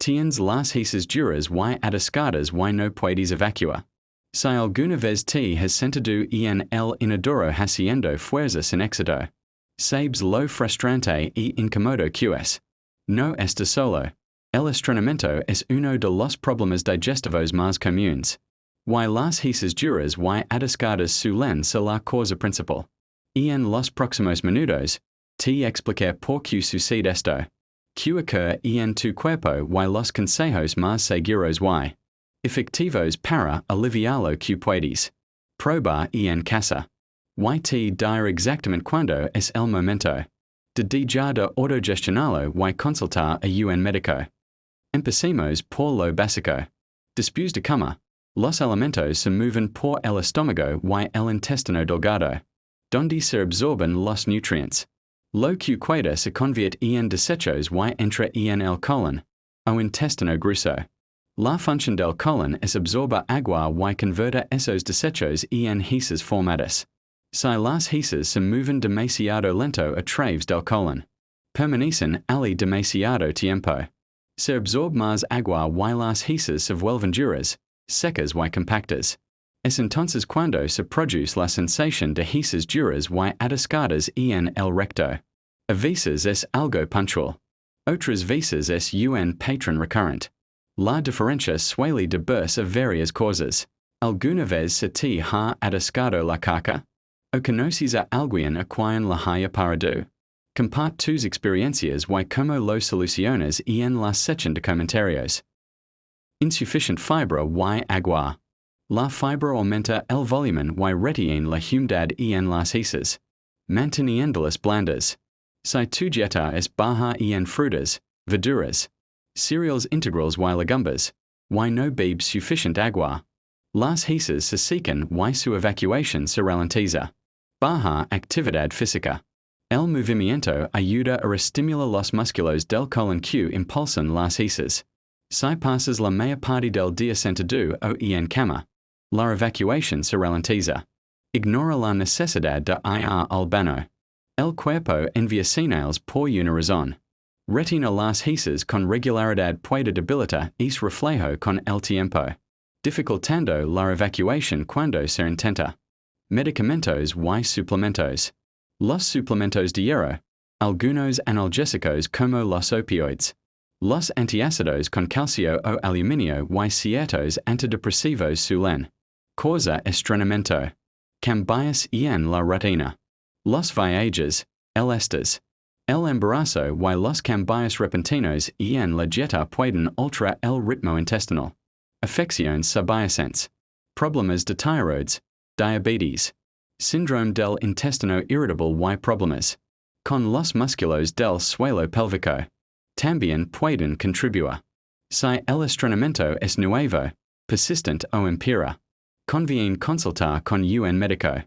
Tienes las heces duras y atascadas y no puedes evacuar. Si alguna vez te has sentido en el inodoro haciendo fuerzas en éxito. Sabes lo frustrante y incómodo que es. No está solo. El estreñimiento es uno de los problemas digestivos más comunes. Y las heces duras y atascadas suelen ser la causa principal. En los próximos minutos, te explicar por qué sucede esto. Que ocurre en tu cuerpo y los consejos más seguros y efectivos para aliviarlo que puedes. Probar en casa. Y te dir exactamente cuándo es el momento. De dejar de autogestionarlo y consultar a un médico. Empecemos por lo básico. Después de comer, los alimentos se mueven por el estómago y el intestino delgado, donde se absorben los nutrientes. Lo que queda se convierte en desechos y entra en el colon, o intestino grueso. La función del colon es absorber agua y convertir esos desechos en heces formadas. Si las heces se mueven demasiado lento a través del colon, permanecen allí demasiado tiempo. Se absorbe más agua y las heces se vuelven duras, secas y compactas. Es entonces cuando se produce la sensación de heces duras y atascadas en el recto. A veces es algo puntual. Otras veces es un patrón recurrente. La diferencia suele deberse a varias cosas. ¿Alguna vez se te ha atascado la caca? ¿O conoces a alguien a quien la haya parado? Comparte tus experiencias y cómo lo solucionas en la sección de comentarios. Insuficient fibra y agua. La fibra aumenta el volumen y retiene la humedad en las heces, manteniéndolas blandas. Si tu dieta es baja en frutas, verduras, cereals integrales y legumbres, y no bebes suficiente agua, las heces se secan y su evacuación se ralentiza. Baja actividad física. El movimiento ayuda a estimular los músculos del colon que impulsan las heces. Si pasas la mayor parte del día sentado o en cama, la evacuación se ralentiza. Ignora la necesidad de ir al baño. El cuerpo envía señales por una razón. Retina las heces con regularidad puede debilitar ese reflejo con el tiempo, dificultando la evacuación cuando se intenta. Medicamentos y suplementos. Los suplementos de hierro, algunos analgésicos como los opioides, los antiácidos con calcio o aluminio y ciertos antidepresivos suelen causa estreñimiento, cambios en la rutina. Los viajes, el estrés, el embarazo y los cambios repentinos en la dieta pueden alterar el ritmo intestinal. Afecciones subyacentes, problemas de tiroides, diabetes, síndrome del intestino irritable y problemas con los músculos del suelo pélvico. También pueden contribuir. Si el estreñimiento es nuevo, persistente o empeora, conviene consultar con un médico.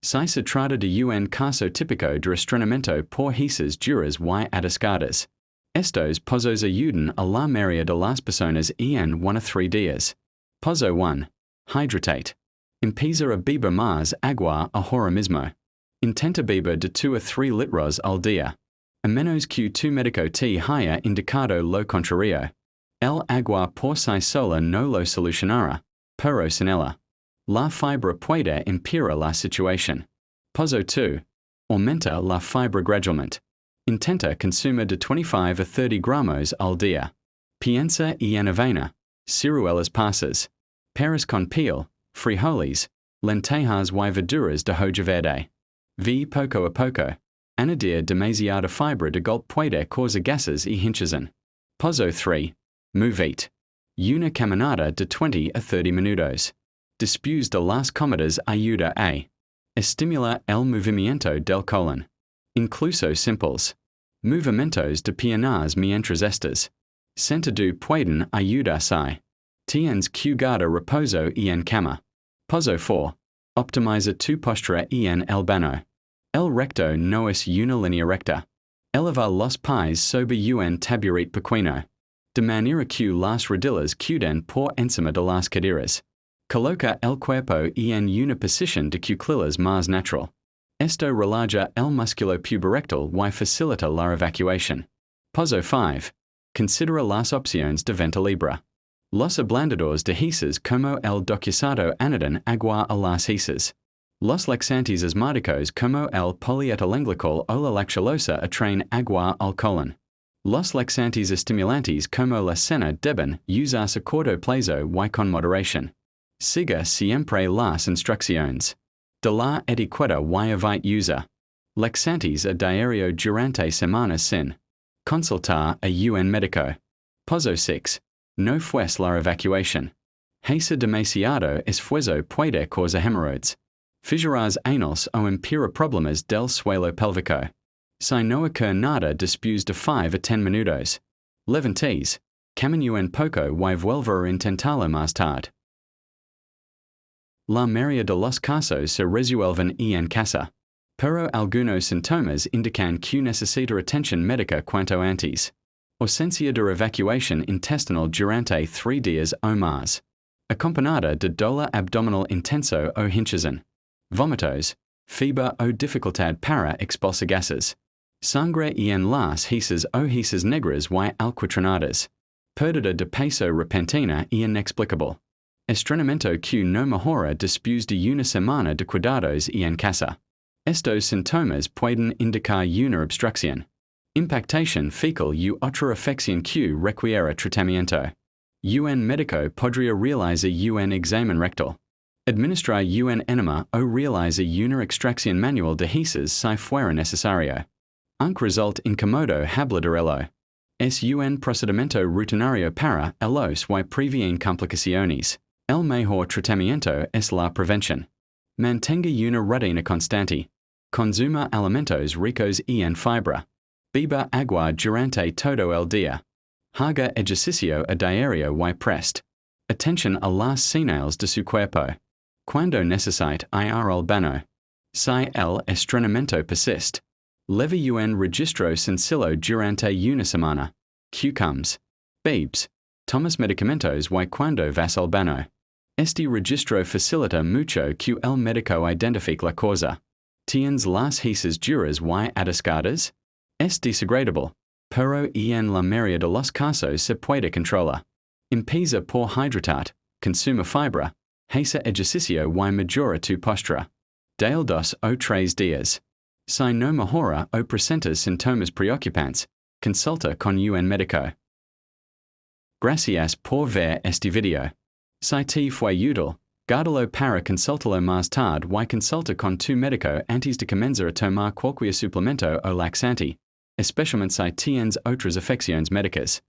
Si se trata de un caso típico de estreñimiento por heces duras y atascadas, estos pozos ayudan a la mayoría de las personas en 1 a 3 días. Pozo 1. Hydratate. Empieza a beber más agua ahora mismo. Intenta beber de 2 a 3 litros al día. A menos que tu médico te haya indicado lo contrario. El agua por sí sola no lo solucionará, pero sin ella, la fibra puede empeorar la situación. Pozo 2. Aumenta la fibra gradualmente. Intenta consumir de 25 a 30 gramos al día. Piensa en avena, ciruelas pasas, peras con peel, frijoles, lentejas y verduras de hoja verde. Vi poco a poco. Añadir demasiada fibra de golpe puede causar gases y hinchazón. Pozo 3. Movete. Una caminata de 20 a 30 minutos. Después de las comidas ayuda a estimular el movimiento del colon. Incluso simples. Movimientos de piernas mientras estás sentado pueden ayudar si tienes que guardar reposo en cama. Pozo 4. Optimiza tu postura en el baño. El recto no es una línea recta. Eleva los pies sobre un taburete pequeño, de manera que las rodillas queden por encima de las caderas. Coloca el cuerpo en una posición de cuclillas más natural. Esto relaja el músculo puberectal y facilita la evacuación. Poso 5. Considera las opciones de venta libre. Los ablandadores de Heces como el docusado añaden agua a las Heces. Los laxantes asmáticos como el polietilenglicol o la lactulosa atraen agua al colon. Los laxantes estimulantes como la cena deben usarse a corto plazo y con moderación. Siga siempre las instrucciones de la etiqueta y evite usa laxantes a diario durante semanas sin consultar a un médico. Poso 6. No fues la evacuación. Hacer demasiado esfuerzo puede causar hemorroides, fisuras anales o empeorar problemas del suelo pélvico. Si no ocurre nada después de 5 a 10 minutos, levantes, camino un poco y vuelvo a intentarlo más tarde. La mayoría de los casos se resuelven en casa, pero algunos síntomas indican que necesita atención médica cuanto antes. Ausencia de evacuación intestinal durante 3 días o más, acompañada de dolor abdominal intenso o hinchazón, vómitos, fibra o dificultad para expulsar gases, sangre en las heces o heces negras y alquitranadas, pérdida de peso repentina y inexplicable, estrenamiento que no mejora después de una semana de cuidados en casa. Estos síntomas pueden indicar una obstrucción, impactación fecal u otra afección que requiere tratamiento. Un médico podría realizar un examen rectal, administrar un enema o realizar una extracción manual de heces si fuera necesario. Aunque resulte incómodo hablarlo, es un procedimiento rutinario para los y previene complicaciones. El mejor tratamiento es la prevención. Mantenga una rutina constante. Consuma alimentos ricos en fibra. Beba agua durante todo el día. Haga ejercicio a diario y preste atención a las señales de su cuerpo. Cuando necesite ir al baño. Si el estreñimiento persiste, leve un registro sencillo durante una semana. Comes, bebes, tomas medicamentos y cuando vas al baño. Este registro facilita mucho que el médico identifique la causa. Tienes las heces duras y atascadas? Es desagradable, pero en la mayoría de los casos se puede controlar. Empieza por hidratar, consuma fibra, hace ejercicio y mejora tu postura. Dale 2 o 3 días. Si no mejora o presentas síntomas preocupantes, consulta con un médico. Gracias por ver este video. Si te fue útil, guárdalo para consultarlo más tarde y consulta con tu médico antes de comenzar a tomar cualquier suplemento o laxante, especialmente si tienes otras afecciones médicas.